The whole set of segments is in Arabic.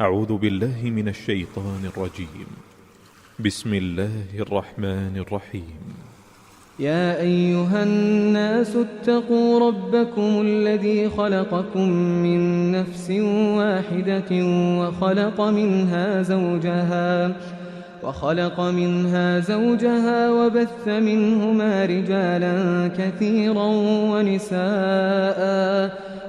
أعوذ بالله من الشيطان الرجيم. بسم الله الرحمن الرحيم. يا أيها الناس اتقوا ربكم الذي خلقكم من نفس واحدة وخلق منها زوجها وبث منهما رجالا كثيرا ونساء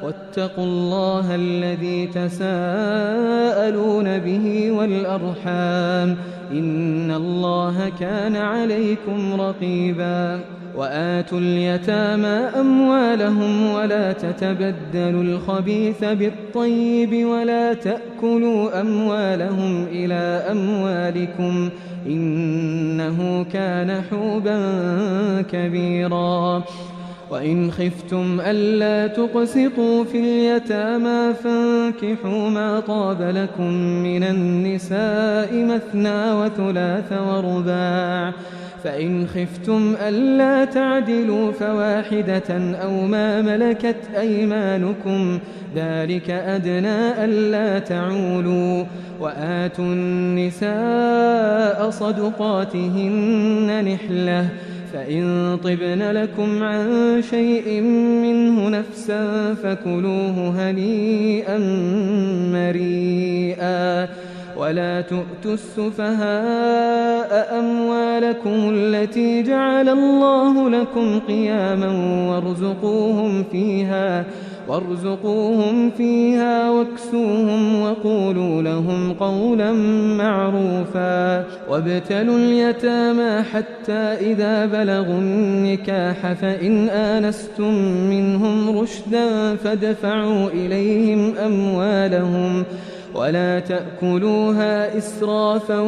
واتقوا الله الذي تساءلون به والأرحام إن الله كان عليكم رقيبا وآتوا اليتامى أموالهم ولا تتبدلوا الخبيث بالطيب ولا تأكلوا أموالهم إلى أموالكم إنه كان حوبا كبيرا وإن خفتم ألا تقسطوا في اليتامى فانكحوا ما طاب لكم من النساء مثنى وثلاث ورباع فإن خفتم ألا تعدلوا فواحدة أو ما ملكت أيمانكم ذلك أدنى ألا تعولوا وآتوا النساء صدقاتهن نحلة فإن طبن لكم عن شيء منه نفسا فكلوه هنيئا مريئا ولا تؤتوا السفهاء أموالكم التي جعل الله لكم قياما وارزقوهم فيها واكسوهم وقولوا لهم قولا معروفا وابتلوا اليتامى حتى إذا بلغوا النكاح فإن آنستم منهم رشدا فادفعوا إليهم أموالهم ولا تأكلوها إسرافا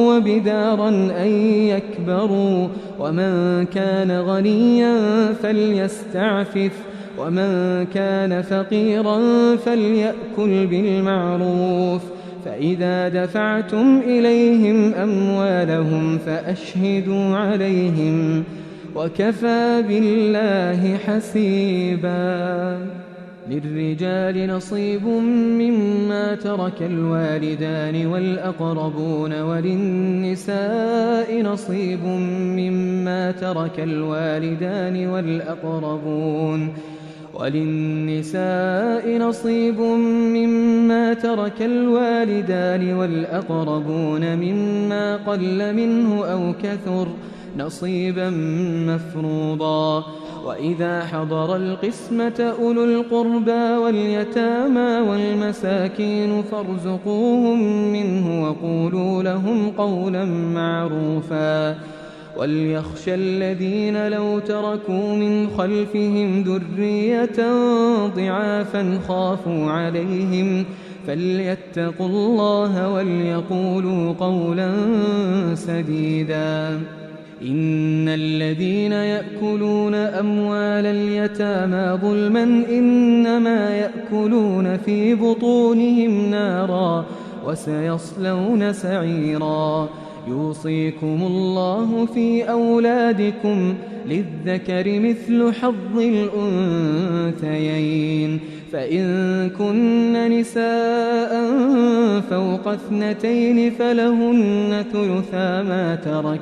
وبدارا أن يكبروا ومن كان غنيا فليستعفف ومن كان فقيرا فليأكل بالمعروف فإذا دفعتم إليهم أموالهم فأشهدوا عليهم وكفى بالله حسيبا للرجال نصيب مما ترك الوالدان والأقربون وللنساء نصيب مما ترك الوالدان والأقربون مما قل منه أو كثر نصيبا مفروضا وإذا حضر القسمة أولو القربى واليتامى والمساكين فارزقوهم منه وقولوا لهم قولا معروفا وليخشى الذين لو تركوا من خلفهم ذرية ضعافا خافوا عليهم فليتقوا الله وليقولوا قولا سديدا إن الذين يأكلون أموال اليتامى ظلما إنما يأكلون في بطونهم نارا وسيصلون سعيرا يوصيكم الله في أولادكم للذكر مثل حظ الأنثيين فإن كن نساء فوق 2 فلهن ثلثا ما ترك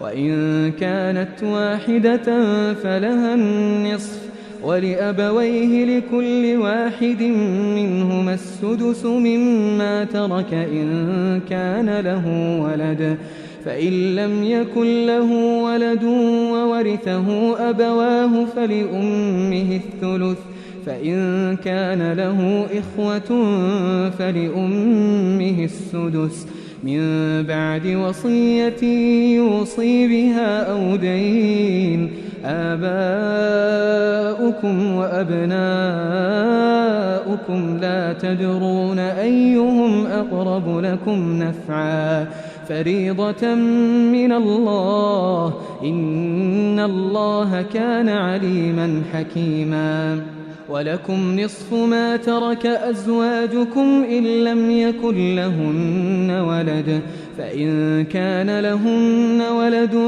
وإن كانت واحدة فلها النصف ولأبويه لكل واحد منهما السدس مما ترك إن كان له ولد فإن لم يكن له ولد وورثه أبواه فلأمه الثلث فإن كان له إخوة فلأمه السدس من بعد وصية يوصي بها أو دين آباؤكم وأبناؤكم لا تدرون أيهم أقرب لكم نفعا فريضة من الله إن الله كان عليما حكيما ولكم نصف ما ترك أزواجكم إن لم يكن لهن ولد، فإن كان لهن ولد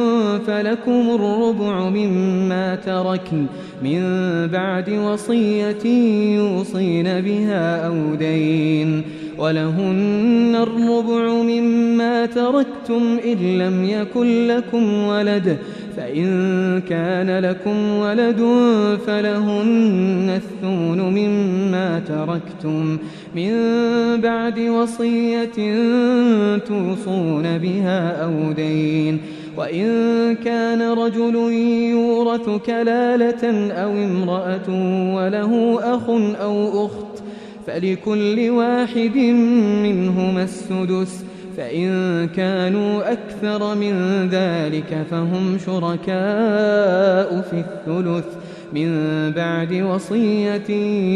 فلكم الربع مما تركن من بعد وصية يوصين بها أو دين، ولهن الربع مما تركتم إن لم يكن لكم ولد، فإن كان لكم ولد فلهن الثمن مما تركتم من بعد وصية توصون بها أو دين، وإن كان رجل يورث كلالة أو امرأة وله أخ أو أخت فلكل واحد منهما السدس، فإن كانوا أكثر من ذلك فهم شركاء في الثلث من بعد وصية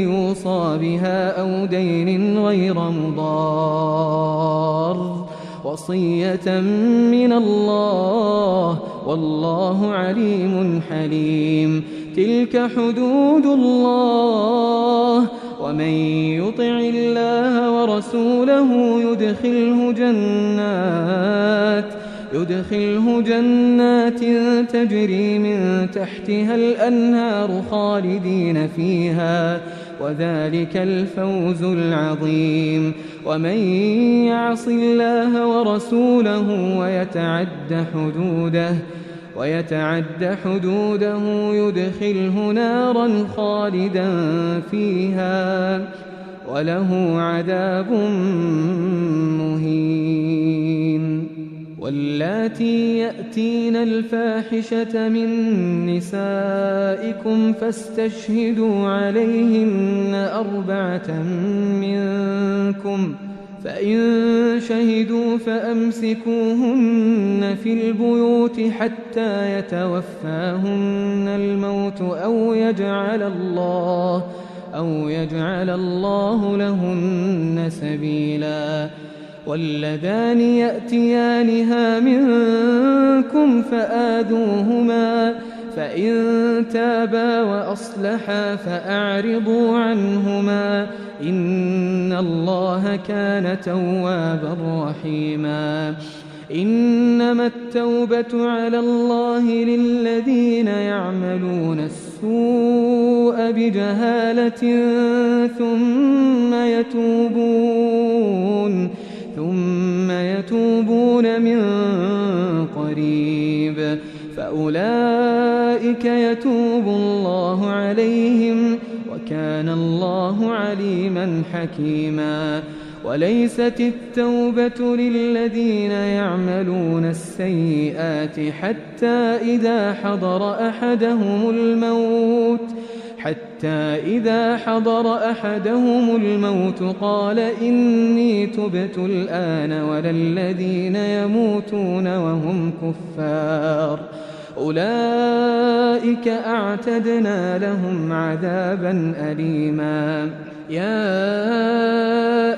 يوصى بها أو دين غير مضار، وصية من الله والله عليم حليم. تلك حدود الله، ومن يطع الله ورسوله يدخله جنات تجري من تحتها الأنهار خالدين فيها، وذلك الفوز العظيم. ومن يعص الله ورسوله ويتعد حدوده يدخله نارا خالدا فيها وله عذاب مهين. واللاتي يأتين الفاحشة من نسائكم فاستشهدوا عليهن 4 منكم، فإن شهدوا فأمسكوهن في البيوت حتى يتوفاهن الموت أو يجعل الله لهن سبيلا. واللذان يأتيانها منكم فآذوهما، فإن تابا وأصلحا فأعرضوا عنهما، إن الله كان توابا رحيما. إنما التوبة على الله للذين يعملون السوء بجهالة ثم يتوبون من قريب فأولئك يتوب الله عليهم، وكان الله عليما حكيما. وليست التوبة للذين يعملون السيئات حتى إذا حضر أحدهم الموت قال إني تبت الآن، ولا الذين يموتون وهم كفار أولئك أعتدنا لهم عذابا أليما. يا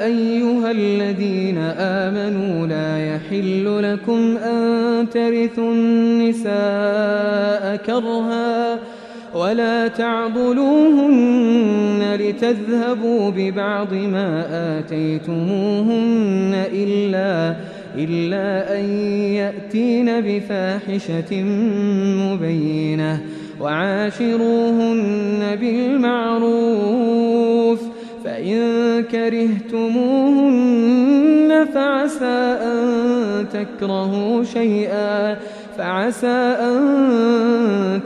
أيها الذين آمنوا لا يحل لكم أن ترثوا النساء كرها ولا تعضلوهن لتذهبوا ببعض ما آتيتموهن إلا أن يأتين بفاحشة مبينة، وعاشروهن بالمعروف، فإن كرهتموهن فعسى أن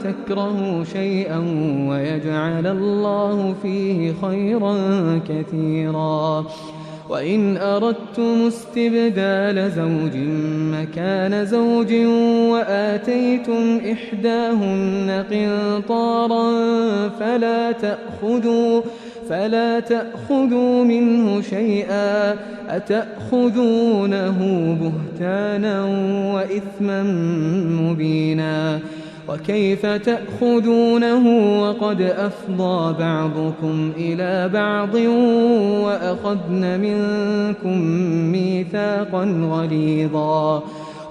تكرهوا شيئا ويجعل الله فيه خيرا كثيرا. وإن أردتم استبدال زوج مكان زوج وآتيتم إحداهن قنطارا فلا تأخذوا منه شيئا، أتأخذونه بهتانا وإثما مبينا. وكيف تأخذونه وقد أفضى بعضكم إلى بعض وأخذن منكم ميثاقا غليظا.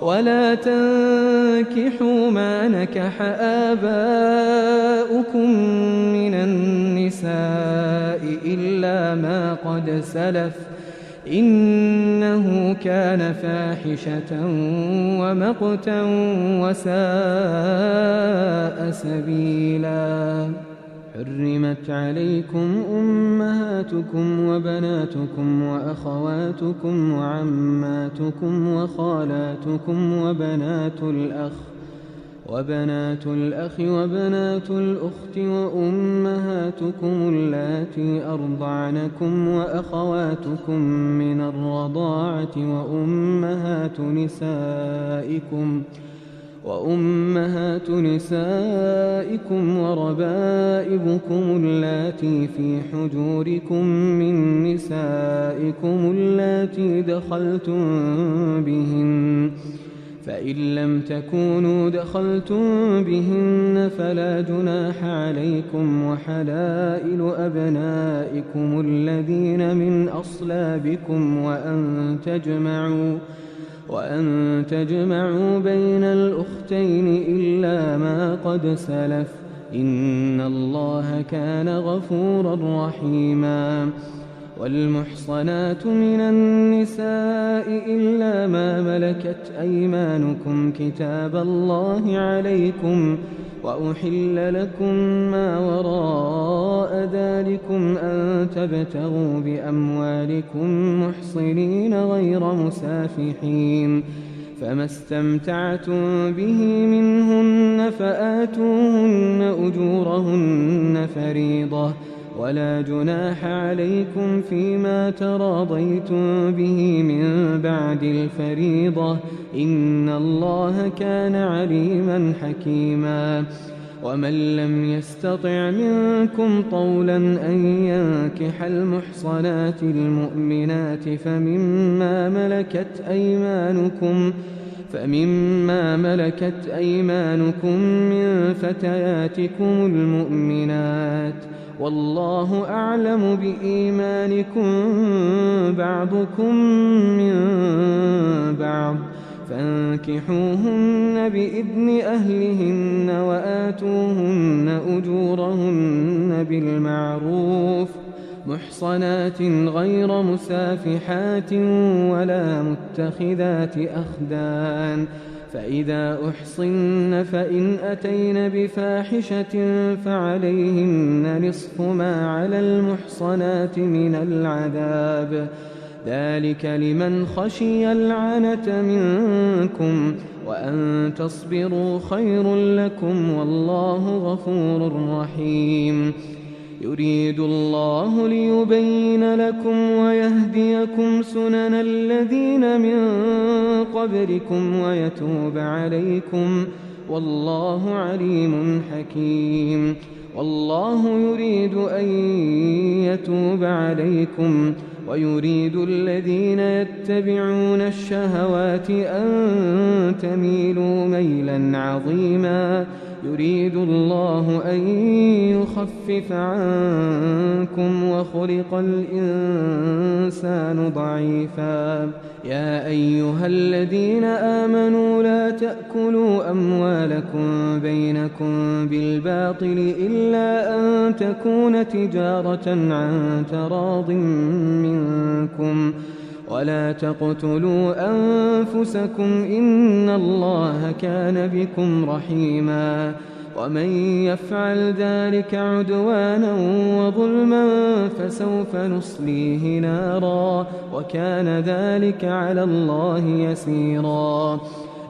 ولا تنكحوا ما نكح آباؤكم من النساء إلا ما قد سلف إنه كان فاحشة ومقتا وساء سبيلا. حرمت عليكم أمهاتكم وبناتكم وأخواتكم وعماتكم وخالاتكم وبنات الأخ وبنات الأخت وأمهاتكم اللاتي أرضعنكم وأخواتكم من الرضاعة وأمهات نسائكم وربائبكم اللاتي في حجوركم من نسائكم اللاتي دخلتم بهن، فإن لم تكونوا دخلتم بهن فلا جناح عليكم، وحلائل أبنائكم الذين من أصلابكم وأن تجمعوا بين الأختين إلا ما قد سلف إن الله كان غفورا رحيما. والمحصنات من النساء إلا ما ملكت أيمانكم كتاب الله عليكم، وأحل لكم ما وراء ذلكم أن تبتغوا بأموالكم محصنين غير مسافحين، فما استمتعتم به منهن فآتوهن أجورهن فريضة، ولا جناح عليكم فيما تراضيتم به من بعد الفريضة إن الله كان عليما حكيما. ومن لم يستطع منكم طولا أن ينكح المحصنات المؤمنات فمما ملكت أيمانكم من فتياتكم المؤمنات، والله أعلم بإيمانكم بعضكم من بعض، فانكحوهن بإذن أهلهن وآتوهن أجورهن بالمعروف محصنات غير مسافحات ولا متخذات أخدان، فإذا أحصن فإن أتين بفاحشة فعليهن نصف ما على المحصنات من العذاب، ذلك لمن خشي العنة منكم، وأن تصبروا خير لكم والله غفور رحيم. يريد الله ليبين لكم ويهديكم سنن الذين من قبلكم ويتوب عليكم، والله عليم حكيم. والله يريد أن يتوب عليكم ويريد الذين يتبعون الشهوات أن تميلوا ميلا عظيما. يريد الله أن يخفف عنكم وخلق الإنسان ضعيفا. يا أيها الذين آمنوا لا تأكلوا أموالكم بينكم بالباطل إلا أن تكون تجارة عن تراض منكم، ولا تقتلوا أنفسكم إن الله كان بكم رحيما. ومن يفعل ذلك عدوانا وظلما فسوف نصليه نارا وكان ذلك على الله يسيرا.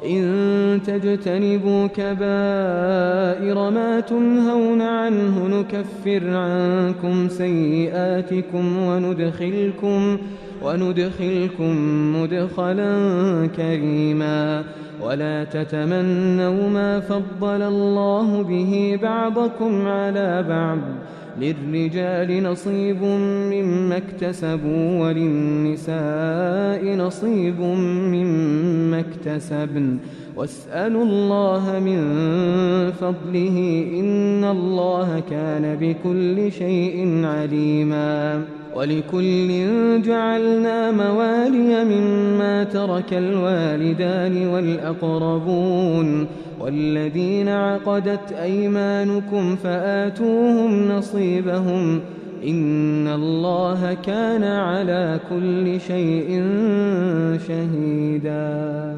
إن تجتنبوا كبائر ما تنهون عنه نكفر عنكم سيئاتكم وندخلكم مدخلا كريما. ولا تتمنوا ما فضل الله به بعضكم على بعض، للرجال نصيب مما اكتسبوا وللنساء نصيب مما اكتسبن واسألوا الله من فضله إن الله كان بكل شيء عليما ولكل جعلنا موالي مما ترك الوالدان والأقربون والذين عقدت أيمانكم فآتوهم نصيبهم إن الله كان على كل شيء شهيدا.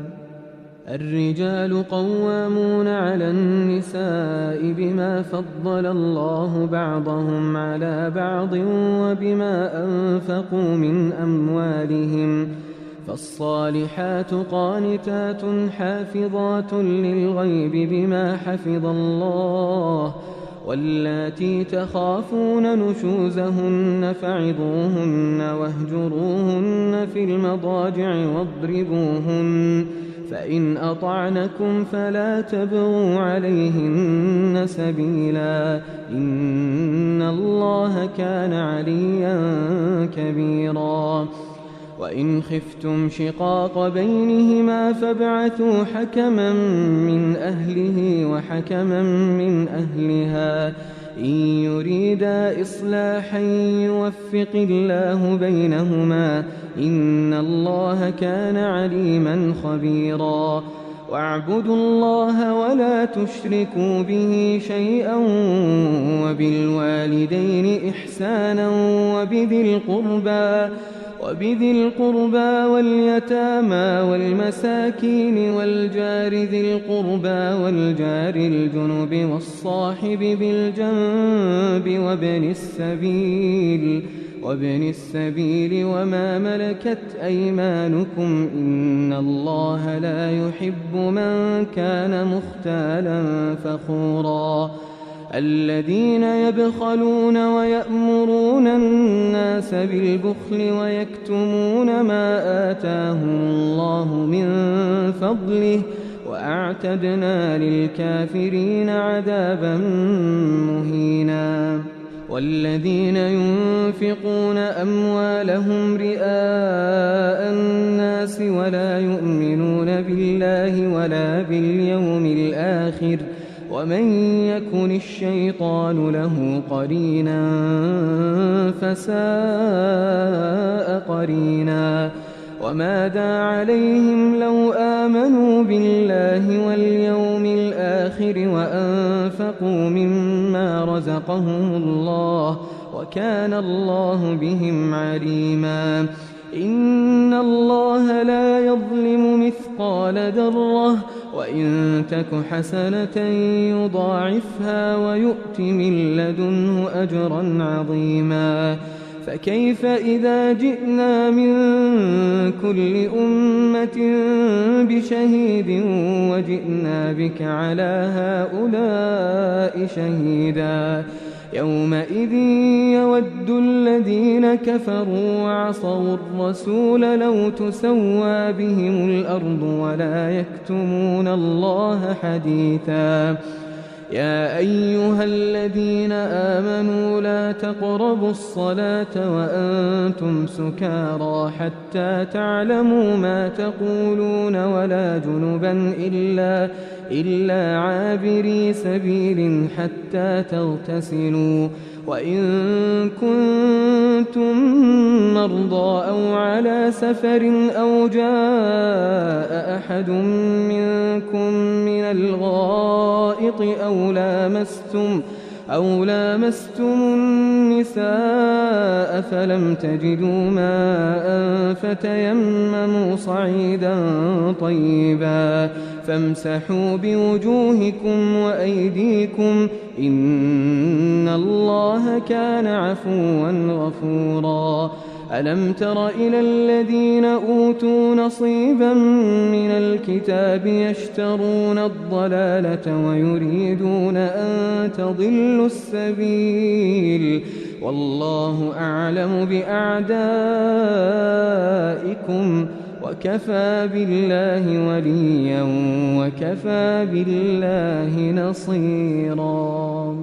الرجال قوامون على النساء بما فضل الله بعضهم على بعض وبما أنفقوا من أموالهم فالصالحات قانتات حافظات للغيب بما حفظ الله واللاتي تخافون نشوزهن فعظوهن واهجروهن في المضاجع واضربوهن فإن أطعنكم فلا تبغوا عليهن سبيلا إن الله كان عليا كبيرا. وإن خفتم شقاق بينهما فابعثوا حكما من أهله وحكما من أهلها إن يريدا إصلاحا يوفق الله بينهما إن الله كان عليما خبيرا. واعبدوا الله ولا تشركوا به شيئا وبالوالدين إحسانا وبذي القربى واليتامى والمساكين والجار ذي القربى والجار الجنب والصاحب بالجنب وابن السبيل وما ملكت أيمانكم إن الله لا يحب من كان مختالا فخورا. الذين يبخلون ويأمرون الناس بالبخل ويكتمون ما آتاهم الله من فضله وأعتدنا للكافرين عذابا مهينا. والذين ينفقون أموالهم رئاء الناس ولا يؤمنون بالله ولا باليوم الآخر ومن يكن الشيطان له قرينا فساء قرينا. وماذا عليهم لو آمنوا بالله واليوم الآخر وأنفقوا مما رزقهم الله وكان الله بهم عليما. إن الله لا يظلم مثقال ذرة وإن تك حسنة يضاعفها ويؤت من لدنه أجرا عظيما. فكيف إذا جئنا من كل أمة بشهيد وجئنا بك على هؤلاء شهيدا يومئذ يود الذين كفروا وعصوا الرسول لو تسوى بهم الأرض ولا يكتمون الله حديثا. يا أيها الذين آمنوا لا تقربوا الصلاة وأنتم سكارى حتى تعلموا ما تقولون ولا جنبا إلا عابري سبيل حتى تغتسلوا وإن كنتم مرضى أو على سفر أو جاء أحد منكم من الغائط أو لامستم النساء فلم تجدوا ماء فتيمموا صعيدا طيبا فامسحوا بوجوهكم وأيديكم إن الله كان عفوا غفورا. ألم تر إلى الذين أوتوا نصيبا من الكتاب يشترون الضلالة ويريدون أن تضلوا السبيل والله أعلم بأعدائكم وكفى بالله وليا وكفى بالله نصيرا.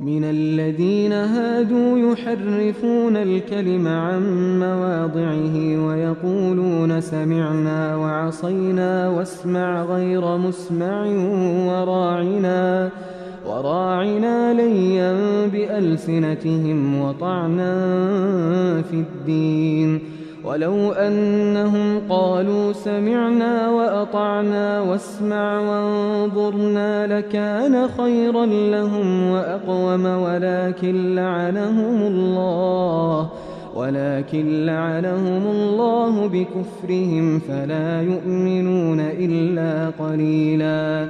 من الذين هادوا يحرفون الكلم عن مواضعه ويقولون سمعنا وعصينا واسمع غير مسمع وراعنا ليا بألسنتهم وطعنا في الدين. ولو أنهم قالوا سمعنا وأطعنا واسمع وانظرنا لكان خيرا لهم وأقوم ولكن لعنهم الله بكفرهم فلا يؤمنون إلا قليلا.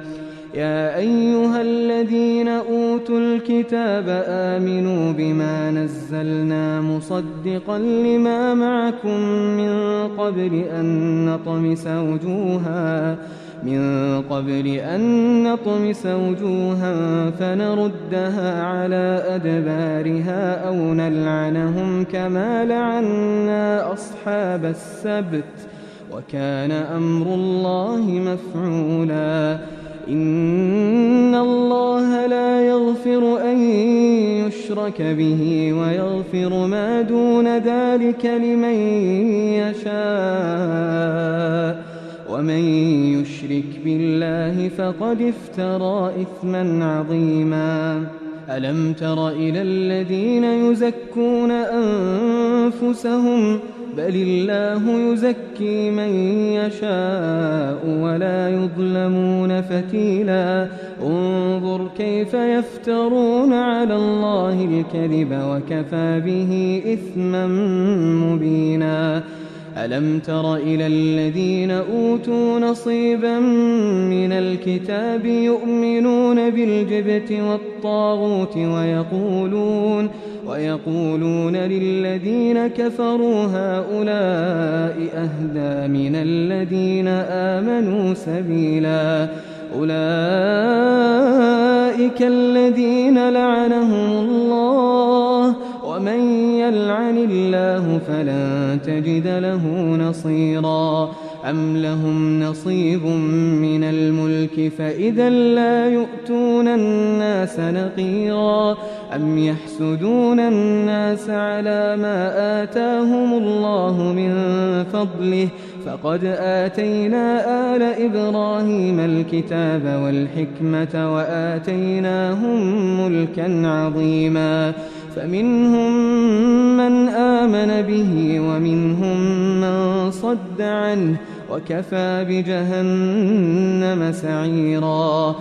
يا أيها الذين أوتوا الكتاب آمنوا بما نزلنا مصدقا لما معكم من قبل أن نطمس وجوها فنردها على أدبارها أو نلعنهم كما لعنا أصحاب السبت وكان أمر الله مفعولا. إن الله لا يغفر أن يشرك به ويغفر ما دون ذلك لمن يشاء ومن يشرك بالله فقد افترى إثما عظيما. ألم تر إلى الذين يزكون أنفسهم بل الله يزكي من يشاء ولا يظلمون فتيلا. انظر كيف يفترون على الله الكذب وكفى به إثما مبينا. ألم تر إلى الذين أوتوا نصيبا من الكتاب يؤمنون بالجبت والطاغوت ويقولون للذين كفروا هؤلاء أهدى من الذين آمنوا سبيلا. أولئك الذين لعنهم الله ومن يلعن الله فلن تجد له نصيرا. أم لهم نصيب من الملك فإذا لا يؤتون الناس نقيرا. أم يحسدون الناس على ما آتاهم الله من فضله فقد آتينا آل إبراهيم الكتاب والحكمة وآتيناهم ملكا عظيما. فمنهم من آمن به ومنهم من صد عنه وكفى بجهنم سعيرا.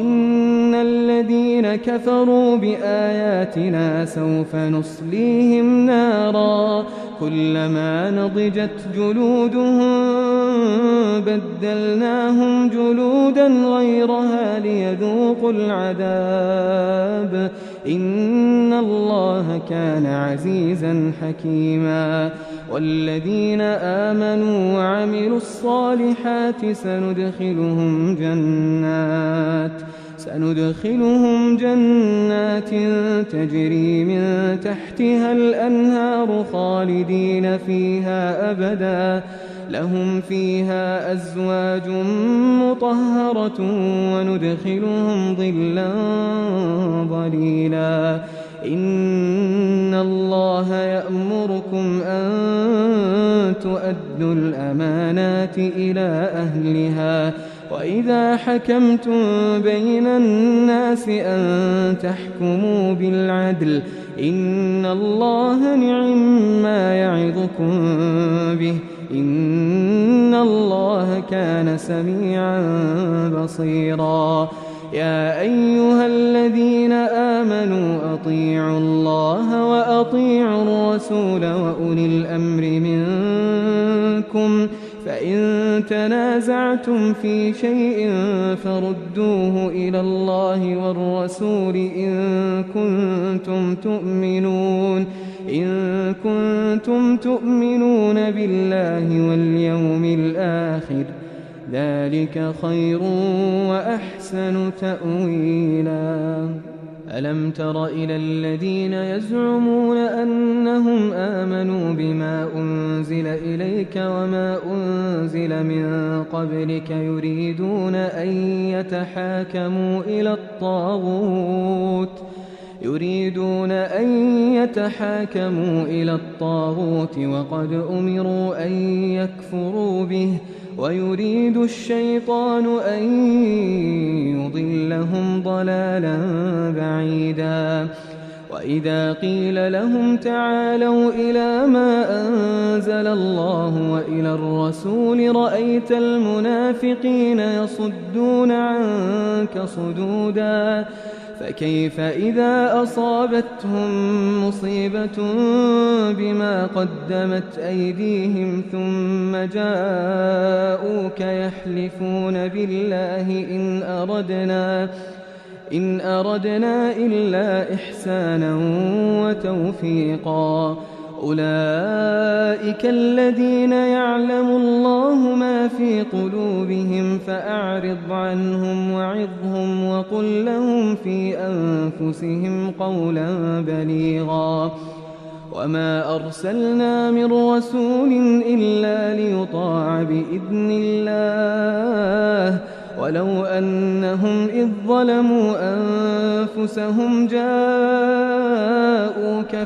إن الذين كفروا بآياتنا سوف نصليهم نارا كلما نضجت جلودهم بدلناهم جلودا غيرها ليذوقوا العذاب إن الله كان عزيزا حكيما. والذين آمنوا وعملوا الصالحات سندخلهم جنات تجري من تحتها الأنهار خالدين فيها أبدا لهم فيها أزواج مطهرة وندخلهم ظلا ظليلا. إن الله يأمركم أن تؤدوا الأمانات إلى أهلها وإذا حكمتم بين الناس أن تحكموا بالعدل إن الله نعما يعظكم به إن الله كان سميعا بصيرا. يا أيها الذين آمنوا أطيعوا الله وأطيعوا الرسول وأولي الأمر منكم فإن تنازعتم في شيء فردوه إلى الله والرسول إن كنتم تؤمنون بالله واليوم الآخر ذلك خير وأحسن تأويلا. ألم تر إلى الذين يزعمون أنهم آمنوا بما أنزل إليك وما أنزل من قبلك يريدون أن يتحاكموا إلى الطاغوت وقد أمروا أن يكفروا به ويريد الشيطان أن يضلهم ضلالا بعيدا وإذا قيل لهم تعالوا إلى ما أنزل الله وإلى الرسول رأيت المنافقين يصدون عنك صدودا فكيف إذا أصابتهم مصيبة بما قدمت أيديهم ثم جاءوك يحلفون بالله إن أردنا إلا إحسانا وتوفيقا أولئك الذين يعلم الله ما في قلوبهم فأعرض عنهم وعظهم وقل لهم في أنفسهم قولا بليغا وما أرسلنا من رسول إلا ليطاع بإذن الله ولو أنهم إذ ظلموا أنفسهم جاءوك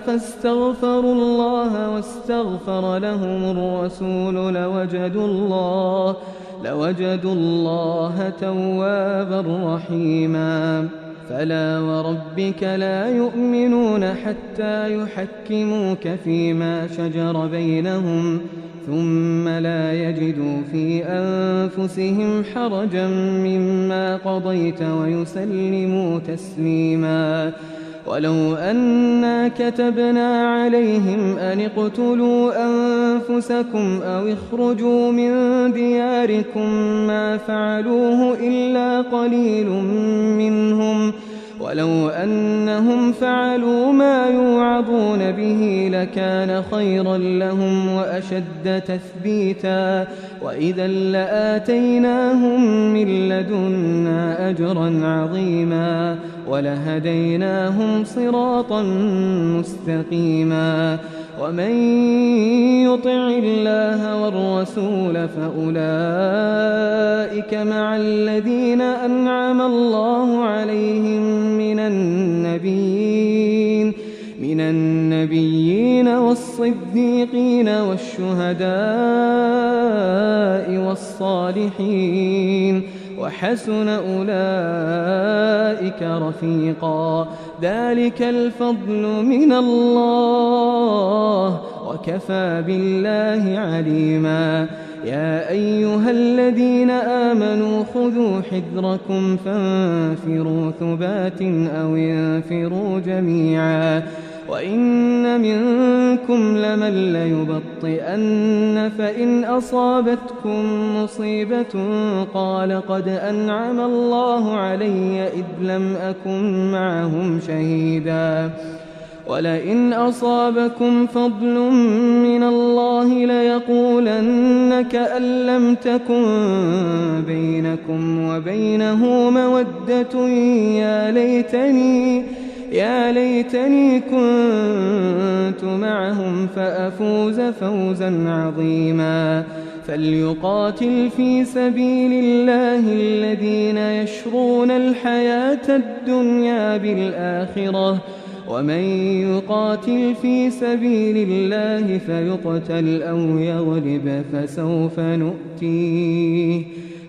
فاستغفروا الله واستغفر لهم الرسول لوجدوا الله توابا رحيما فلا وربك لا يؤمنون حتى يحكموك فيما شجر بينهم ثم لا يجدوا في أنفسهم حرجا مما قضيت ويسلموا تسليما ولو أنا كتبنا عليهم أن اقتلوا أنفسكم أو اخرجوا من دياركم ما فعلوه إلا قليل منهم ولو أنهم فعلوا ما يوعظون به لكان خيرا لهم وأشد تثبيتا وإذا لآتيناهم من لدنا أجرا عظيما ولهديناهم صراطا مستقيما ومن يطع الله والرسول فأولئك مع الذين أنعم الله عليهم من النبيين والصديقين والشهداء والصالحين وحسن أولئك رفيقا ذلك الفضل من الله وكفى بالله عليما يا أيها الذين آمنوا خذوا حذركم فانفروا ثبات أو انفروا جميعا وإن منكم لمن ليبطئن فإن أصابتكم مصيبة قال قد أنعم الله علي إذ لم أكن معهم شهيدا ولئن أصابكم فضل من الله ليقولن كأن لم تكن بينكم وبينه مودة يا ليتني كنت معهم فأفوز فوزا عظيما فليقاتل في سبيل الله الذين يشرون الحياة الدنيا بالآخرة ومن يقاتل في سبيل الله فيقتل أو يغلب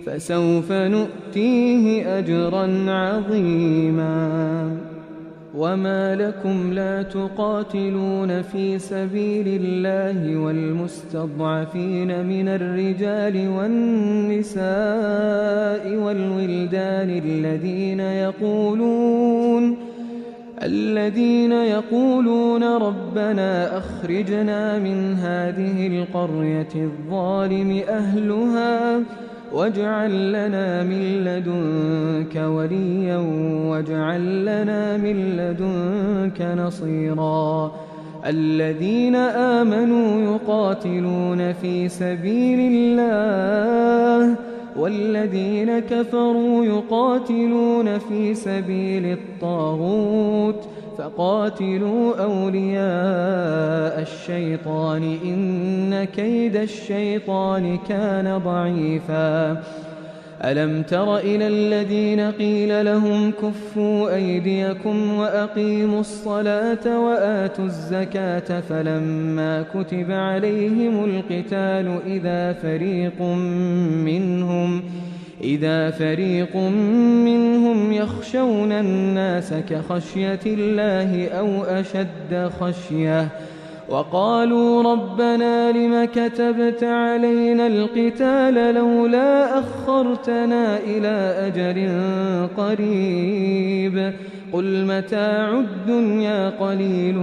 فسوف نؤتيه أجرا عظيما وما لكم لا تقاتلون في سبيل الله والمستضعفين من الرجال والنساء والولدان الذين يقولون ربنا أخرجنا من هذه القرية الظالم أهلها واجعل لنا من لدنك وليا واجعل لنا من لدنك نصيرا الذين آمنوا يقاتلون في سبيل الله والذين كفروا يقاتلون في سبيل الطاغوت فقاتلوا أولياء الشيطان إن كيد الشيطان كان ضعيفا ألم تر إلى الذين قيل لهم كفوا أيديكم وأقيموا الصلاة وآتوا الزكاة فلما كتب عليهم القتال إذا فريق منهم يخشون الناس كخشية الله أو أشد خشية وقالوا ربنا لم كتبت علينا القتال لولا أخرتنا إلى أجل قريب قل متاع الدنيا قليل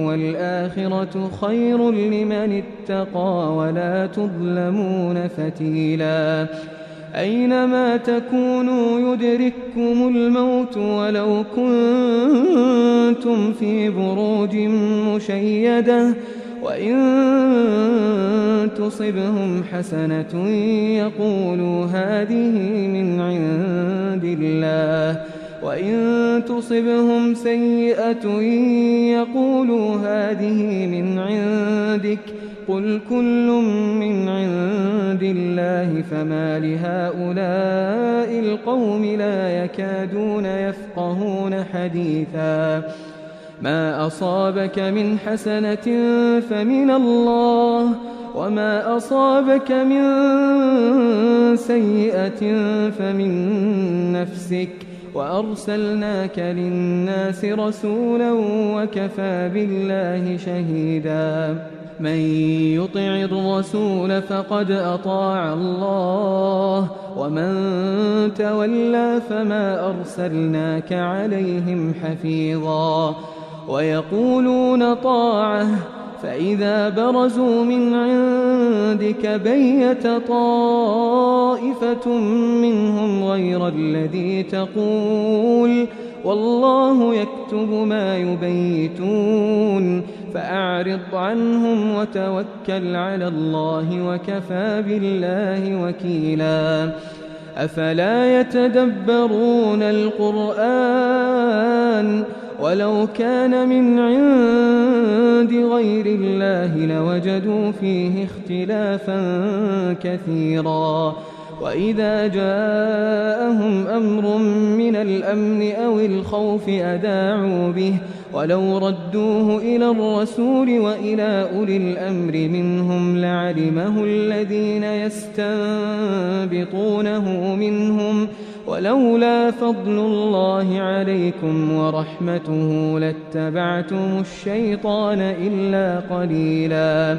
والآخرة خير لمن اتقى ولا تظلمون فتيلا أينما تكونوا يدرككم الموت ولو كنتم في بروج مشيدة وإن تصبهم حسنة يقولوا هذه من عند الله وإن تصبهم سيئة يقولوا هذه من عندك قل كل من عند الله فما لهؤلاء القوم لا يكادون يفقهون حديثا ما أصابك من حسنة فمن الله وما أصابك من سيئة فمن نفسك وأرسلناك للناس رسولا وكفى بالله شهيدا من يطع الرسول فقد أطاع الله ومن تولى فما أرسلناك عليهم حفيظا ويقولون طاعة فإذا برزوا من عندك بيت طائفة منهم غير الذي تقول والله يكتب ما يبيتون فأعرض عنهم وتوكل على الله وكفى بالله وكيلا أفلا يتدبرون القرآن ولو كان من عند غير الله لوجدوا فيه اختلافا كثيرا وإذا جاءهم أمر من الأمن أو الخوف أذاعوا به ولو ردوه إلى الرسول وإلى أولي الأمر منهم لعلمه الذين يستنبطونه منهم ولولا فضل الله عليكم ورحمته لاتبعتم الشيطان إلا قليلا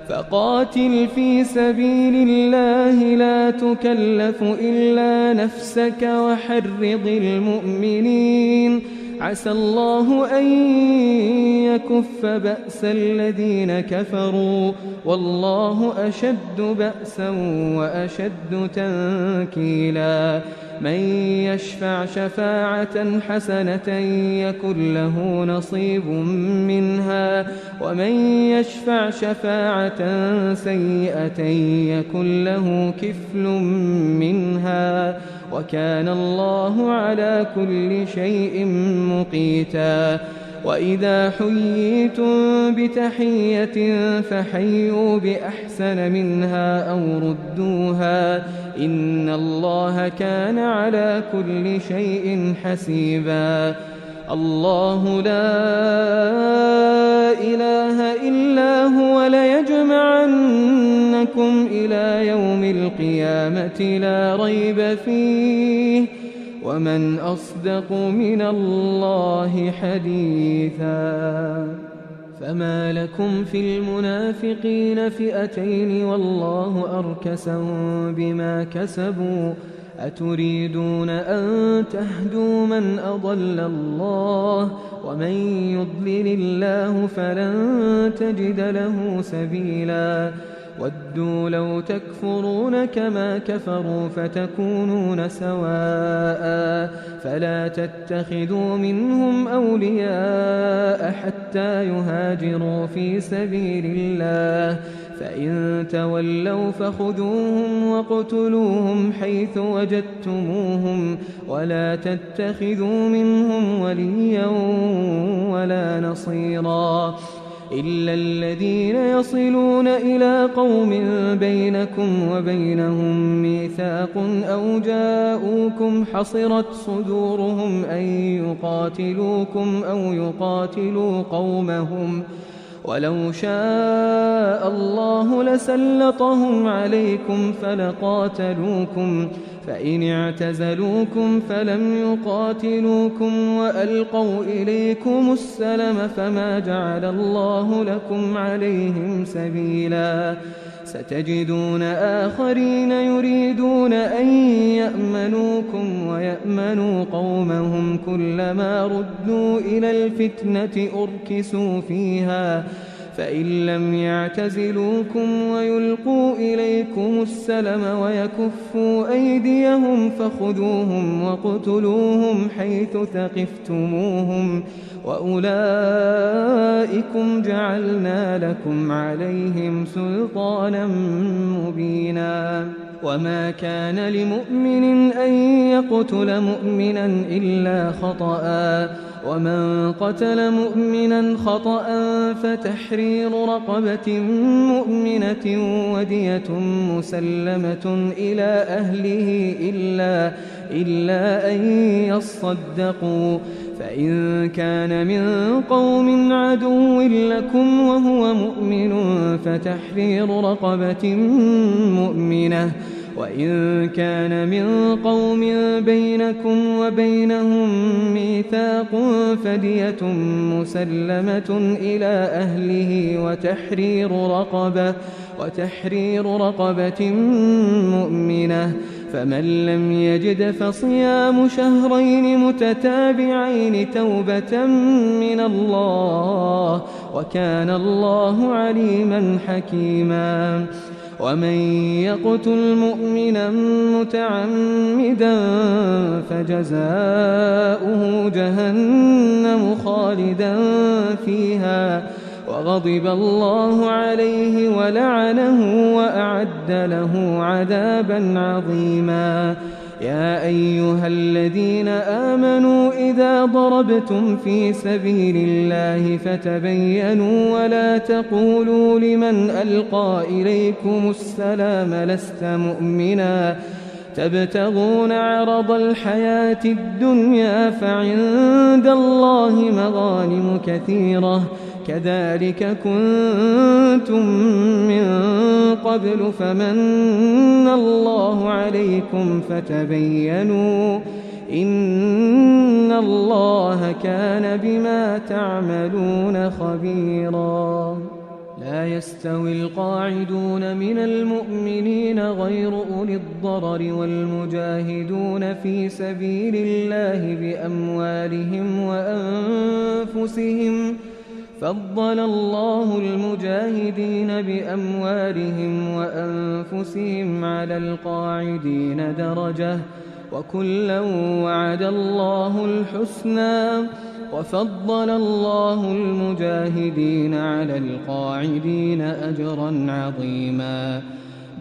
فقاتل في سبيل الله لا تكلف إلا نفسك وحرض المؤمنين عسى الله أن يكف بأس الذين كفروا والله أشد بأسا وأشد تنكيلا من يشفع شفاعة حسنة يكن له نصيب منها ومن يشفع شفاعة سيئة يكن له كفل منها وكان الله على كل شيء مقيتا وإذا حييتم بتحية فحيوا بأحسن منها أو ردوها إن الله كان على كل شيء حسيبا الله لا إله إلا هو ليجمعنكم إلى يوم القيامة لا ريب فيه ومن أصدق من الله حديثا فما لكم في المنافقين فئتين والله أركسهم بما كسبوا أتريدون أن تهدوا من أضل الله ومن يضلل الله فلن تجد له سبيلا ودوا لو تكفرون كما كفروا فتكونون سواء فلا تتخذوا منهم أولياء حتى يهاجروا في سبيل الله فإن تولوا فخذوهم واقتلوهم حيث وجدتموهم ولا تتخذوا منهم وليا ولا نصيرا إلا الذين يصلون إلى قوم بينكم وبينهم ميثاق أو جاءوكم حصرت صدورهم أن يقاتلوكم أو يقاتلوا قومهم ولو شاء الله لسلطهم عليكم فلقاتلوكم فإن اعتزلوكم فلم يقاتلوكم وألقوا إليكم السلم فما جعل الله لكم عليهم سبيلا ستجدون آخرين يريدون أن يأمنوكم ويأمنوا قومهم كلما ردوا إلى الفتنة أركسوا فيها فإن لم يعتزلوكم ويلقوا إليكم السلم ويكفوا أيديهم فخذوهم واقتلوهم حيث ثقفتموهم وأولئكم جعلنا لكم عليهم سلطانا مبينا وما كان لمؤمن أن يقتل مؤمنا إلا خطأ ومن قتل مؤمنا خطأ فتحرير رقبة مؤمنة ودية مسلمة إلى أهله إلا أن يصدقوا فإن كان من قوم عدو لكم وهو مؤمن فتحرير رقبة مؤمنة وإن كان من قوم بينكم وبينهم ميثاق فدية مسلمة إلى أهله وتحرير رقبة مؤمنة فمن لم يجد فصيام شهرين متتابعين توبة من الله وكان الله عليما حكيما ومن يقتل مؤمنا متعمدا فجزاؤه جهنم خالدا فيها وغضب الله عليه ولعنه وأعد له عذابا عظيما يا أيها الذين آمنوا إذا ضربتم في سبيل الله فتبينوا ولا تقولوا لمن ألقى إليكم السلام لست مؤمنا تبتغون عرض الحياة الدنيا فعند الله مغانم كثيرة كذلك كنتم من قبل فمن الله عليكم فتبينوا إن الله كان بما تعملون خبيرا لا يستوي القاعدون من المؤمنين غير أولي الضرر والمجاهدون في سبيل الله بأموالهم وأنفسهم فضل الله المجاهدين بأموالهم وأنفسهم على القاعدين درجة وكلا وعد الله الحسنى وفضل الله المجاهدين على القاعدين أجرا عظيما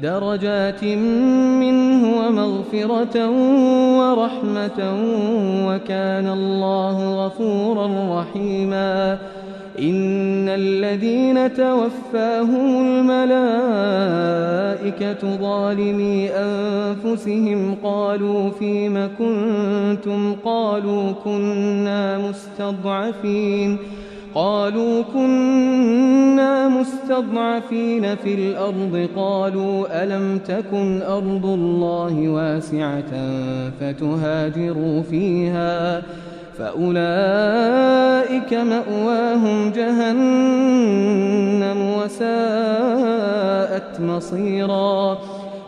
درجات منه ومغفرة ورحمة وكان الله غفورا رحيما إن الذين توفاهم الملائكة ظالمي أنفسهم قالوا فيم كنتم قالوا كنا مستضعفين في الأرض قالوا ألم تكن أرض الله واسعة فتهاجروا فيها فأولئك مأواهم جهنم وساءت مصيرا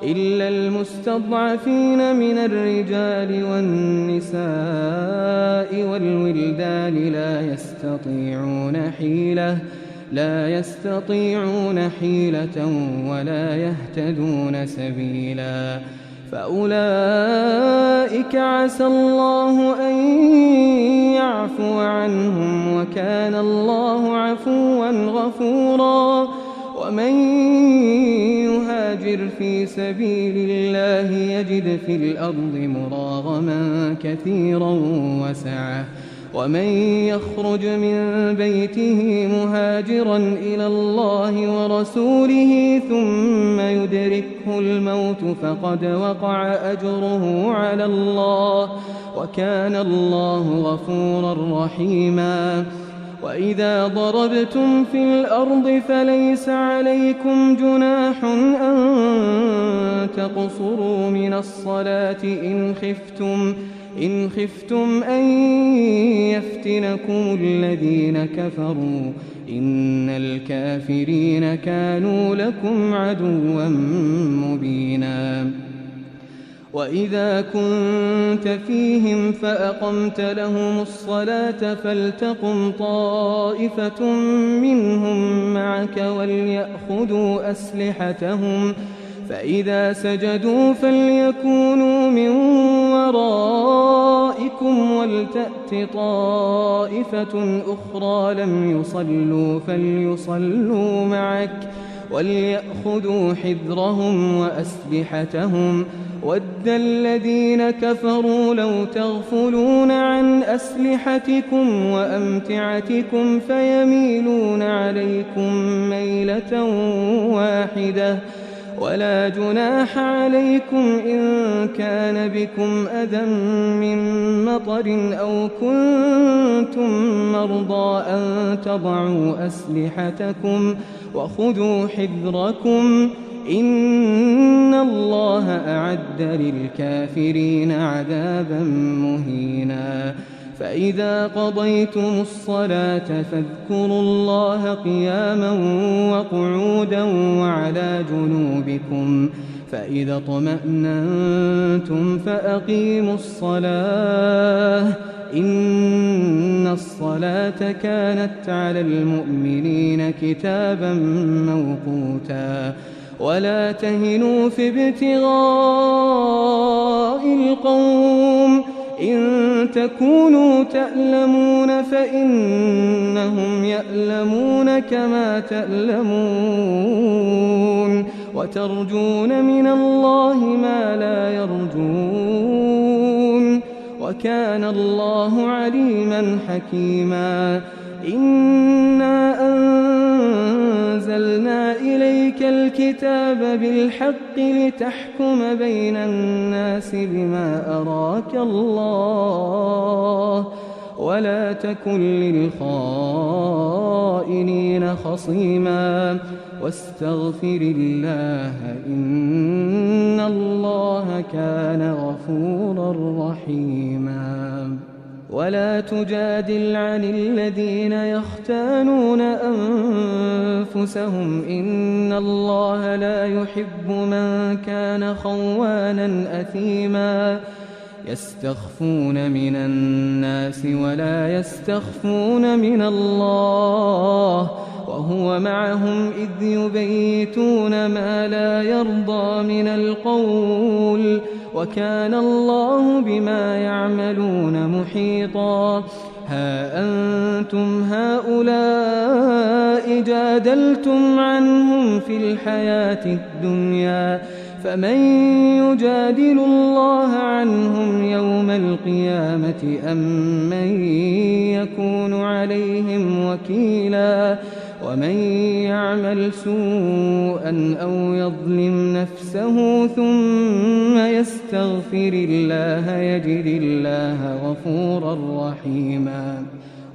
إلا المستضعفين من الرجال والنساء والولدان لا يستطيعون حيلة ولا يهتدون سبيلا فأولئك عسى الله أن يعفو عنهم وكان الله عفوا غفورا ومن يهاجر في سبيل الله يجد في الأرض مراغما كثيرا وسعة ومن يخرج من بيته مهاجرا إلى الله ورسوله ثم يدركه الموت فقد وقع أجره على الله وكان الله غفورا رحيما. وإذا ضربتم في الأرض فليس عليكم جناح أن تقصروا من الصلاة إن خفتم أن يفتنكم الذين كفروا إن الكافرين كانوا لكم عدوا مبينا. وإذا كنت فيهم فأقمت لهم الصلاة فلتقم طائفة منهم معك وليأخذوا أسلحتهم فإذا سجدوا فليكونوا من ورائكم ولتأت طائفة أخرى لم يصلوا فليصلوا معك وليأخذوا حذرهم وأسلحتهم ود الذين كفروا لو تغفلون عن أسلحتكم وأمتعتكم فيميلون عليكم ميلة واحدة ولا جناح عليكم إن كان بكم أذى من مطر أو كنتم مرضى أن تضعوا أسلحتكم وخذوا حذركم إن الله أعد للكافرين عذابا مهينا. فإذا قضيتم الصلاة فاذكروا الله قياما وقعودا وعلى جنوبكم فإذا اطمأننتم فأقيموا الصلاة إن الصلاة كانت على المؤمنين كتابا موقوتا. ولا تهنوا في ابتغاء القوم إن تكونوا تألمون فإنهم يألمون كما تألمون وترجون من الله ما لا يرجون وكان الله عليما حكيما. إنا أنزلنا إليك الكتاب بالحق لتحكم بين الناس بما أراك الله ولا تكن للخائنين خصيما واستغفر الله إن الله كان غفورا رحيما. ولا تجادل عن الذين يختانون أنفسهم إن الله لا يحب من كان خوانا أثيما. يستخفون من الناس ولا يستخفون من الله وهو معهم إذ يبيتون ما لا يرضى من القول وكان الله بما يعملون محيطا. ها أنتم هؤلاء جادلتم عنهم في الحياة الدنيا فمن يجادل الله عنهم يوم القيامة أم من يكون عليهم وكيلا. ومن يعمل سوءا أو يظلم نفسه ثم يستغفر الله يجد الله غفورا رحيما.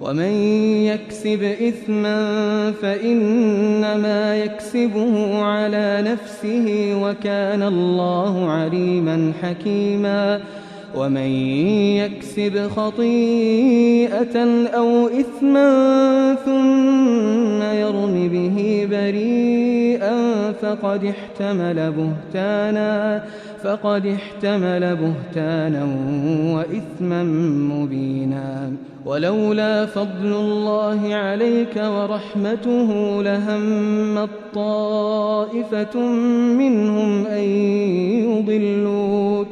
ومن يكسب إثما فإنما يكسبه على نفسه وكان الله عليما حكيما. ومن يكسب خطيئة أو إثما ثم يرم به بريئا فقد احتمل بهتانا وإثما مبينا. ولولا فضل الله عليك ورحمته لهمت طائفة منهم أن يضلوك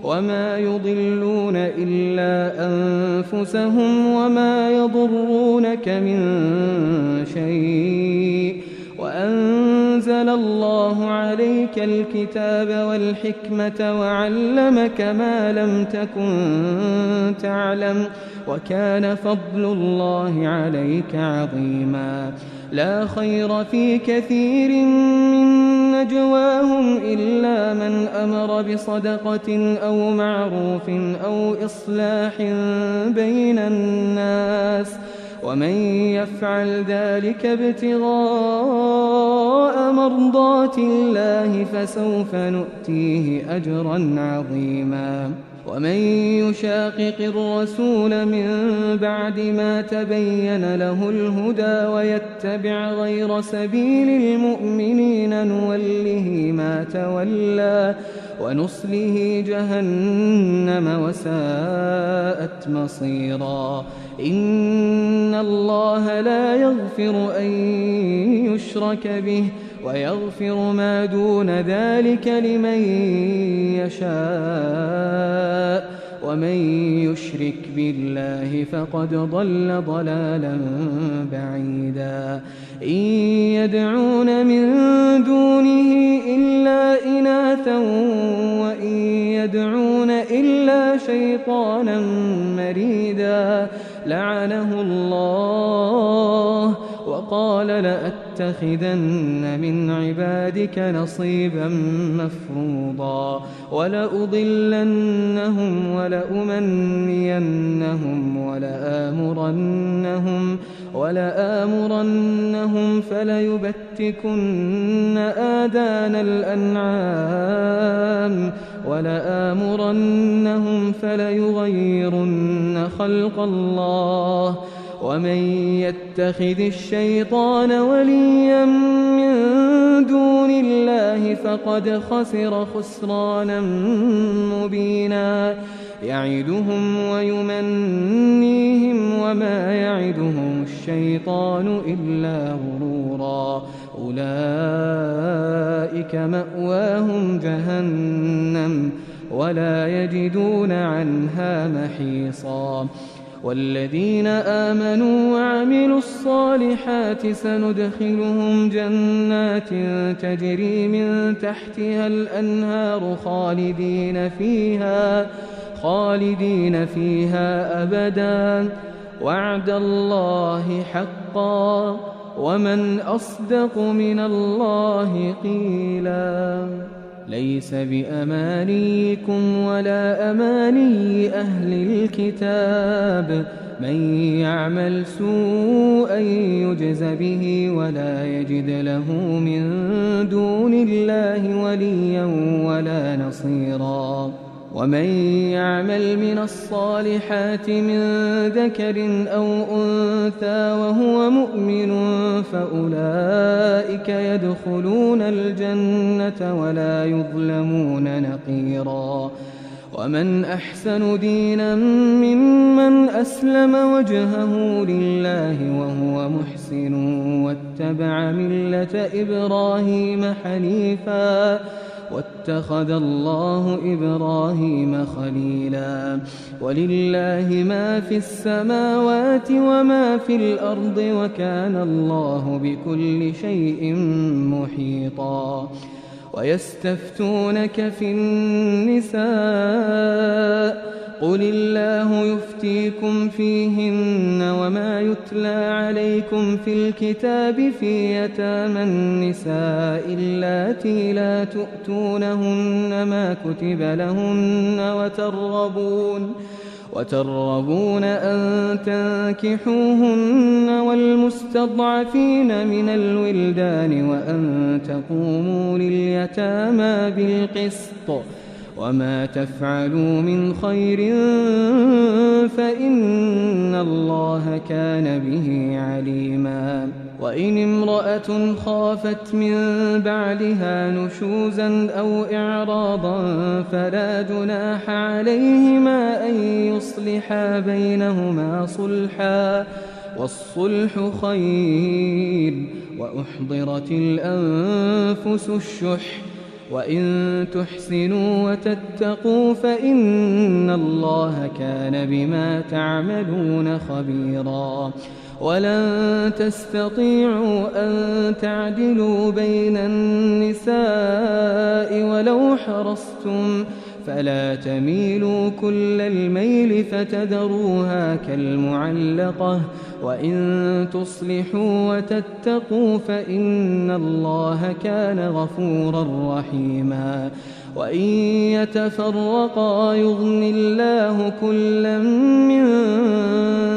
وما يضلون إلا أنفسهم وما يضرونك من شيء وأنزل الله عليك الكتاب والحكمة وعلمك ما لم تكن تعلم وكان فضل الله عليك عظيما لا خير في كثير من نجواهم إلا من أمر بصدقة أو معروف أو إصلاح بين الناس ومن يفعل ذلك ابتغاء مرضات الله فسوف نؤتيه أجرا عظيما ومن يشاقق الرسول من بعد ما تبين له الهدى ويتبع غير سبيل المؤمنين نوله ما تولى ونصله جهنم وساءت مصيرا إن الله لا يغفر أن يشرك به ويغفر ما دون ذلك لمن يشاء ومن يشرك بالله فقد ضل ضلالا بعيدا إن يدعون من دونه إلا إناثا وإن يدعون إلا شيطانا مريدا لعنه الله وقال لأتخذن من عبادك نصيبا مفروضا ولأضلنهم ولأمنينهم ولآمرنهم فليبتكن آذان الأنعام ولآمرنهم فليغيرن خلق الله ومن يتخذ الشيطان وليا من دون الله فقد خسر خسرانا مبينا يعدهم ويمنيهم وما يعدهم الشيطان إلا غرورا أولئك مأواهم جهنم ولا يجدون عنها محيصا والذين آمنوا وعملوا الصالحات سندخلهم جنات تجري من تحتها الأنهار خالدين فيها أبدا وعد الله حقا ومن أصدق من الله قيلا ليس بأمانيكم ولا أماني أهل الكتاب من يعمل سوءا يجز به ولا يجد له من دون الله وليا ولا نصيرا ومن يعمل من الصالحات من ذكر أو أنثى وهو مؤمن فأولئك يدخلون الجنة ولا يظلمون نقيرا ومن أحسن دينا ممن أسلم وجهه لله وهو محسن واتبع ملة إبراهيم حنيفا واتخذ الله إبراهيم خليلا ولله ما في السماوات وما في الأرض وكان الله بكل شيء محيطا ويستفتونك في النساء قل الله يفتيكم فيهن وما يتلى عليكم في الكتاب في يتامى النساء اللاتي لا تؤتونهن ما كتب لهن وترغبون أن تنكحوهن والمستضعفين من الولدان وأن تقوموا لليتامى بالقسط وما تفعلوا من خير فإن الله كان به عليما وإن امرأة خافت من بعلها نشوزا أو إعراضا فلا جناح عليهما أن يصلحا بينهما صلحا والصلح خير وأحضرت الأنفس الشح وإن تحسنوا وتتقوا فإن الله كان بما تعملون خبيرا ولن تستطيعوا أن تعدلوا بين النساء ولو حرصتم فلا تميلوا كل الميل فتذروها كالمعلقة وإن تصلحوا وتتقوا فإن الله كان غفورا رحيما وإن يتفرقا يغن الله كلا من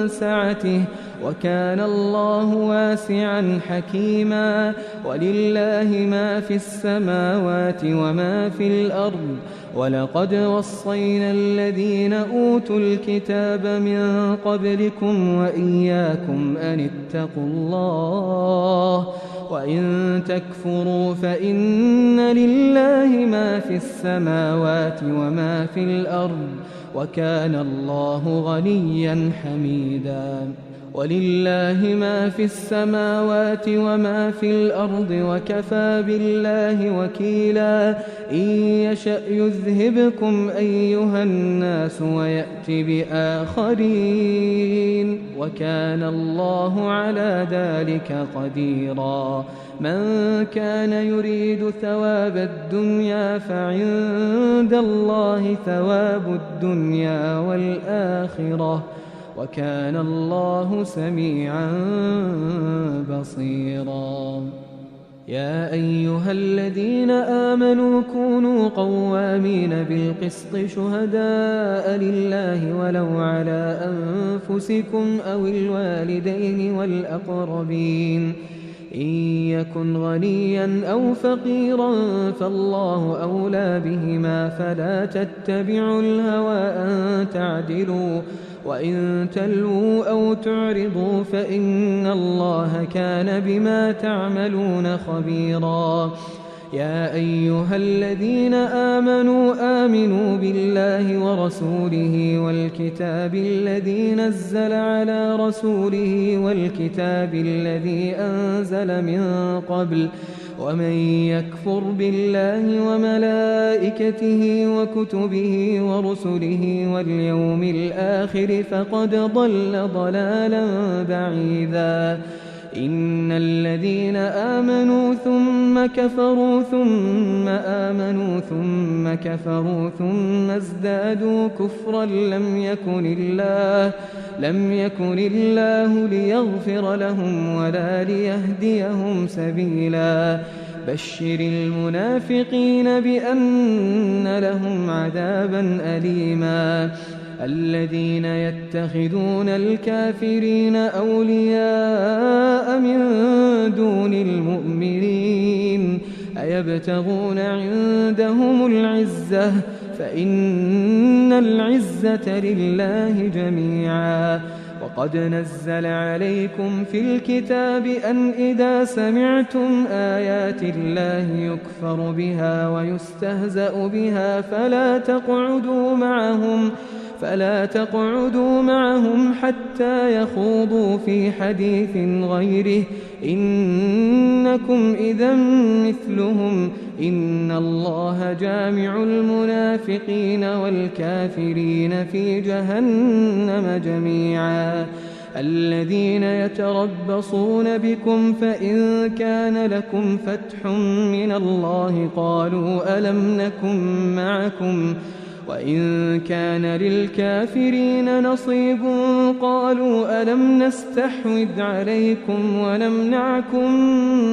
سعته وكان الله واسعا حكيما ولله ما في السماوات وما في الأرض ولقد وصينا الذين أوتوا الكتاب من قبلكم وإياكم أن اتقوا الله وإن تكفروا فإن لله ما في السماوات وما في الأرض وكان الله غنيا حميدا ولله ما في السماوات وما في الأرض وكفى بالله وكيلا إن يشأ يذهبكم أيها الناس ويأت بآخرين وكان الله على ذلك قديرا من كان يريد ثواب الدنيا فعند الله ثواب الدنيا والآخرة وكان الله سميعا بصيرا يا أيها الذين آمنوا كونوا قوامين بالقسط شهداء لله ولو على أنفسكم أو الوالدين والأقربين إن يكن غنيا أو فقيرا فالله أولى بهما فلا تتبعوا الهوى أن تعدلوا وإن تلووا أو تعرضوا فإن الله كان بما تعملون خبيرا يا أيها الذين آمنوا بالله ورسوله والكتاب الذي نزل على رسوله والكتاب الذي أنزل من قبل ومن يكفر بالله وملائكته وكتبه ورسله واليوم الآخر فقد ضل ضلالا بعيدا إن الذين آمنوا ثم كفروا ثم آمنوا ثم كفروا ثم ازدادوا كفرا لم يكن الله ليغفر لهم ولا ليهديهم سبيلا بشر المنافقين بأن لهم عذابا أليما الذين يتخذون الكافرين أولياء من دون المؤمنين أيبتغون عندهم العزة فإن العزة لله جميعا وقد نزل عليكم في الكتاب أن إذا سمعتم آيات الله يكفر بها ويستهزأ بها فلا تقعدوا معهم حتى يخوضوا في حديث غيره إنكم إذا مثلهم إن الله جامع المنافقين والكافرين في جهنم جميعا الذين يتربصون بكم فإن كان لكم فتح من الله قالوا ألم نكن معكم وإن كان للكافرين نصيب قالوا ألم نستحوذ عليكم ونمنعكم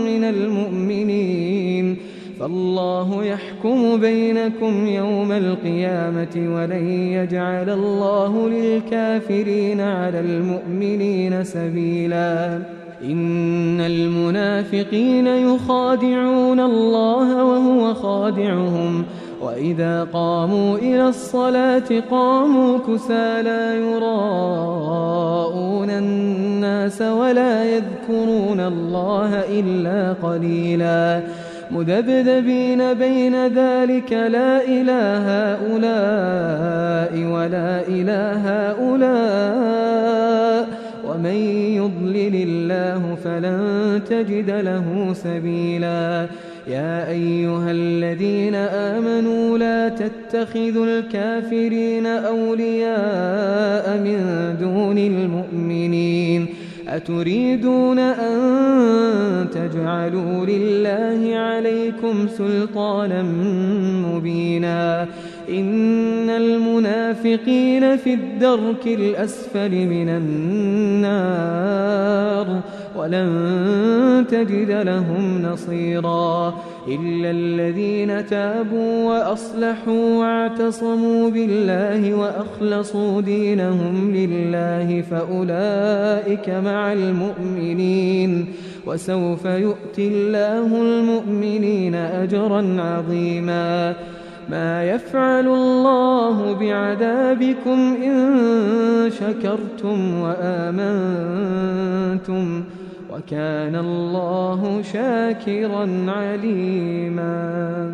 من المؤمنين فالله يحكم بينكم يوم القيامة ولن يجعل الله للكافرين على المؤمنين سبيلا إن المنافقين يخادعون الله وهو خادعهم وإذا قاموا إلى الصلاة قاموا كسالى يراءون الناس ولا يذكرون الله إلا قليلا مذبذبين بين ذلك لا إله هؤلاء ولا إله هؤلاء ومن يضلل الله فلن تجد له سبيلا يا أيها الذين آمنوا لا تتخذوا الكافرين أولياء من دون المؤمنين أتريدون أن تجعلوا لله عليكم سلطانا مبينا إن المنافقين في الدرك الأسفل من النار ولن تجد لهم نصيرا إلا الذين تابوا وأصلحوا واعتصموا بالله وأخلصوا دينهم لله فأولئك مع المؤمنين وسوف يؤتي الله المؤمنين أجرا عظيما ما يفعل الله بعذابكم إن شكرتم وآمنتم وكان الله شاكرا عليما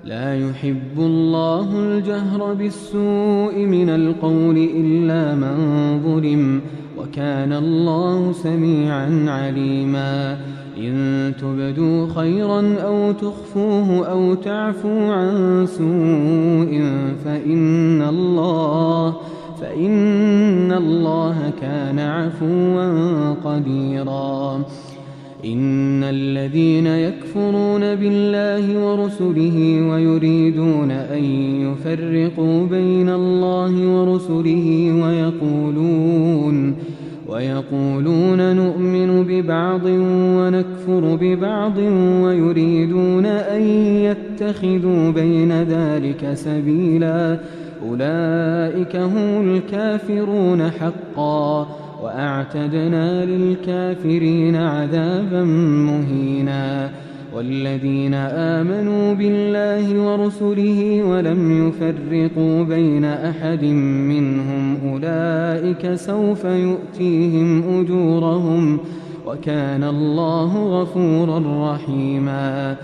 لا يحب الله الجهر بالسوء من القول إلا من ظلم وكان الله سميعا عليما إن تبدوا خيرا أو تخفوه أو تعفوا عن سوء فإن الله كان عفوا قديرا إن الذين يكفرون بالله ورسله ويريدون أن يفرقوا بين الله ورسله ويقولون نؤمن ببعض ونكفر ببعض ويريدون أن يتخذوا بين ذلك سبيلا أولئك هم الكافرون حقا وأعتدنا للكافرين عذابا مهينا والذين آمنوا بالله ورسله ولم يفرقوا بين أحد منهم أولئك سوف يؤتيهم أجورهم وكان الله غفورا رحيما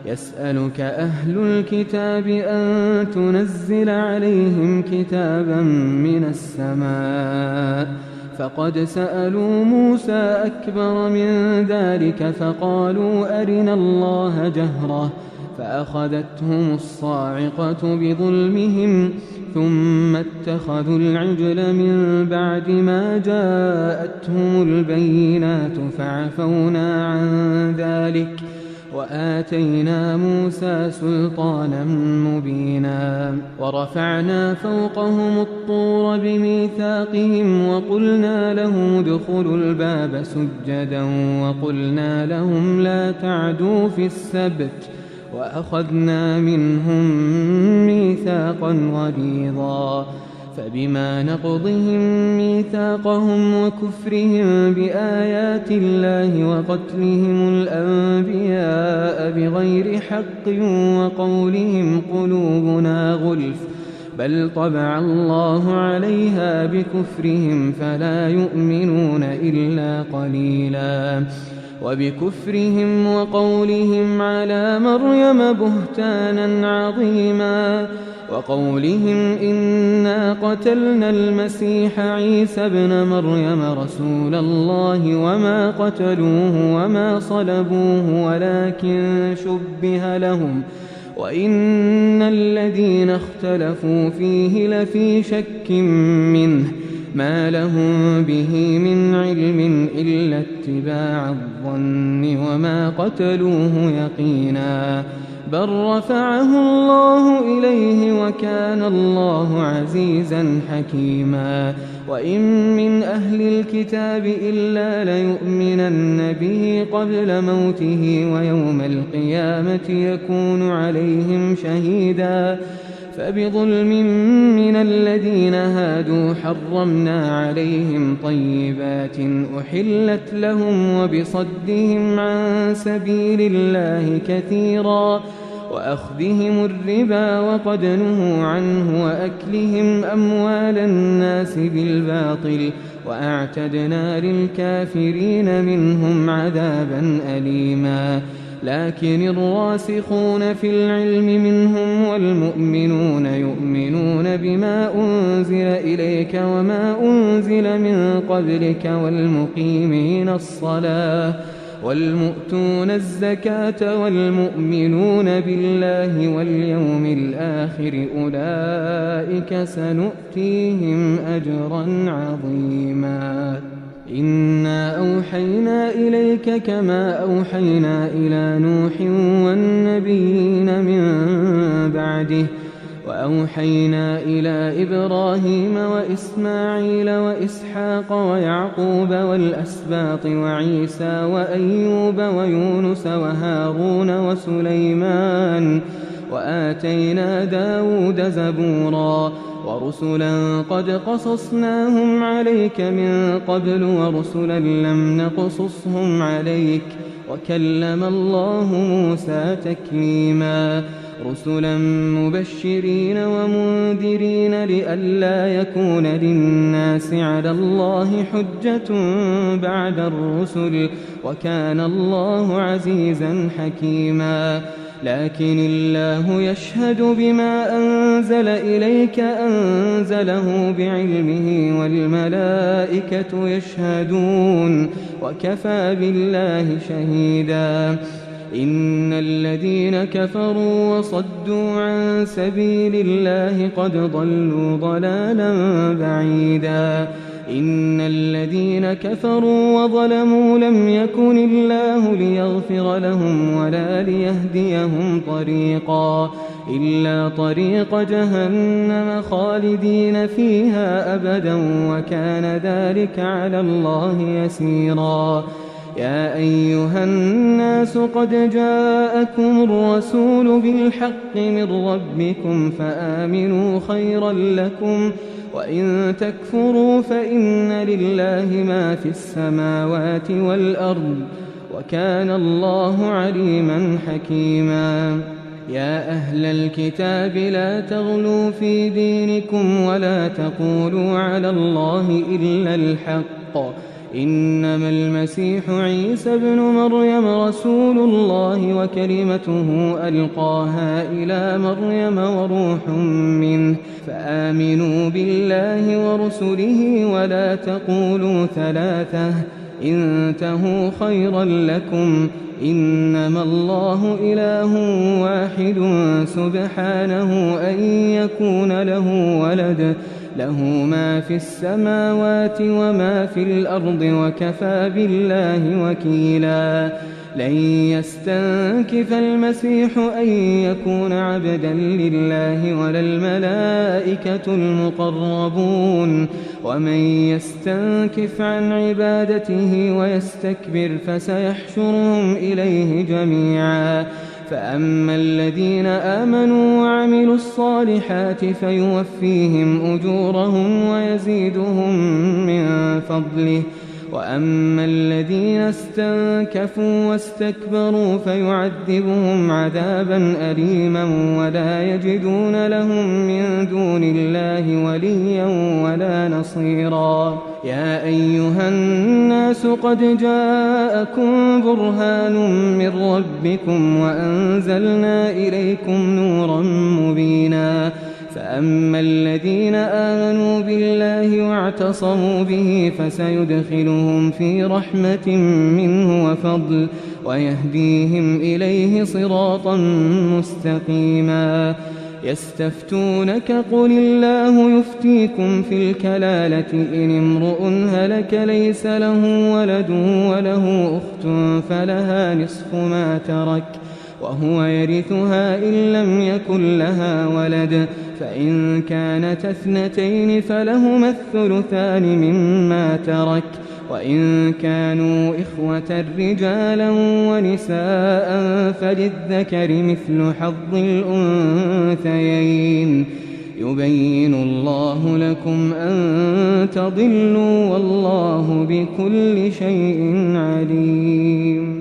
يسألك أهل الكتاب أن تنزل عليهم كتابا من السماء فقد سألوا موسى أكبر من ذلك فقالوا أرنا الله جهرة فأخذتهم الصاعقة بظلمهم ثم اتخذوا العجل من بعد ما جاءتهم البينات فعفونا عن ذلك وآتينا موسى سلطانا مبينا ورفعنا فوقهم الطور بميثاقهم وقلنا لهم ادخلوا الباب سجدا وقلنا لهم لا تعدوا في السبت وأخذنا منهم ميثاقا غليظا فبما نقضهم ميثاقهم وكفرهم بآيات الله وقتلهم الأنبياء بغير حق وقولهم قلوبنا غلف بل طبع الله عليها بكفرهم فلا يؤمنون إلا قليلا وبكفرهم وقولهم على مريم بهتانا عظيما وقولهم إنا قتلنا المسيح عيسى ابن مريم رسول الله وما قتلوه وما صلبوه ولكن شبه لهم وإن الذين اختلفوا فيه لفي شك منه ما لهم به من علم إلا اتباع الظن وما قتلوه يقينا بل رفعه الله إليه وكان الله عزيزا حكيما وإن من أهل الكتاب إلا ليؤمنن به قبل موته ويوم القيامة يكون عليهم شهيدا فبظلم من الذين هادوا حرمنا عليهم طيبات أحلت لهم وبصدهم عن سبيل الله كثيرا وأخذهم الربا وقد نهوا عنه وأكلهم أموال الناس بالباطل وأعتدنا للكافرين منهم عذابا أليما لكن الراسخون في العلم منهم والمؤمنون يؤمنون بما أنزل إليك وما أنزل من قبلك والمقيمين الصلاة والمؤتون الزكاة والمؤمنون بالله واليوم الآخر أولئك سنؤتيهم أجرا عظيما إنا أوحينا إليك كما أوحينا إلى نوح والنبيين من بعده وأوحينا إلى إبراهيم وإسماعيل وإسحاق ويعقوب والأسباط وعيسى وأيوب ويونس وهارون وسليمان وآتينا داود زبورا ورسلا قد قصصناهم عليك من قبل ورسلا لم نقصصهم عليك وكلم الله موسى تكليما رسلا مبشرين ومنذرين لئلا يكون للناس على الله حجة بعد الرسل وكان الله عزيزا حكيما لكن الله يشهد بما أنزل إليك أنزله بعلمه والملائكة يشهدون وكفى بالله شهيدا إن الذين كفروا وصدوا عن سبيل الله قد ضلوا ضلالا بعيدا إن الذين كفروا وظلموا لم يكن الله ليغفر لهم ولا ليهديهم طريقا إلا طريق جهنم خالدين فيها أبدا وكان ذلك على الله يسيرا يا أيها الناس قد جاءكم الرسول بالحق من ربكم فآمنوا خيرا لكم وإن تكفروا فإن لله ما في السماوات والأرض وكان الله عليما حكيما يا أهل الكتاب لا تغلوا في دينكم ولا تقولوا على الله إلا الحق إنما المسيح عيسى بن مريم رسول الله وكلمته ألقاها إلى مريم وروح منه فآمنوا بالله ورسله ولا تقولوا ثلاثة انتهوا خيرا لكم إنما الله إله واحد سبحانه أن يكون له ولد له ما في السماوات وما في الأرض وكفى بالله وكيلا لن يستنكف المسيح أن يكون عبدا لله ولا الملائكة المقربون ومن يستنكف عن عبادته ويستكبر فسيحشرهم إليه جميعا فأما الذين آمنوا وعملوا الصالحات فيوفيهم أجورهم ويزيدهم من فضله وأما الذين استنكفوا واستكبروا فيعذبهم عذابا أليما ولا يجدون لهم من دون الله وليا ولا نصيرا يا أيها الناس قد جاءكم برهان من ربكم وأنزلنا إليكم نورا مبينا فأما الذين آمنوا بالله واعتصموا به فسيدخلهم في رحمة منه وفضل ويهديهم إليه صراطا مستقيما يستفتونك قل الله يفتيكم في الكلالة إن امرؤ هلك ليس له ولد وله أخت فلها نصف ما ترك وهو يرثها إن لم يكن لها ولد فإن كانت اثنتين فلهما الثلثان مما ترك وإن كانوا إخوة رجالا ونساء فللذكر مثل حظ الأنثيين يبين الله لكم أن تضلوا والله بكل شيء عليم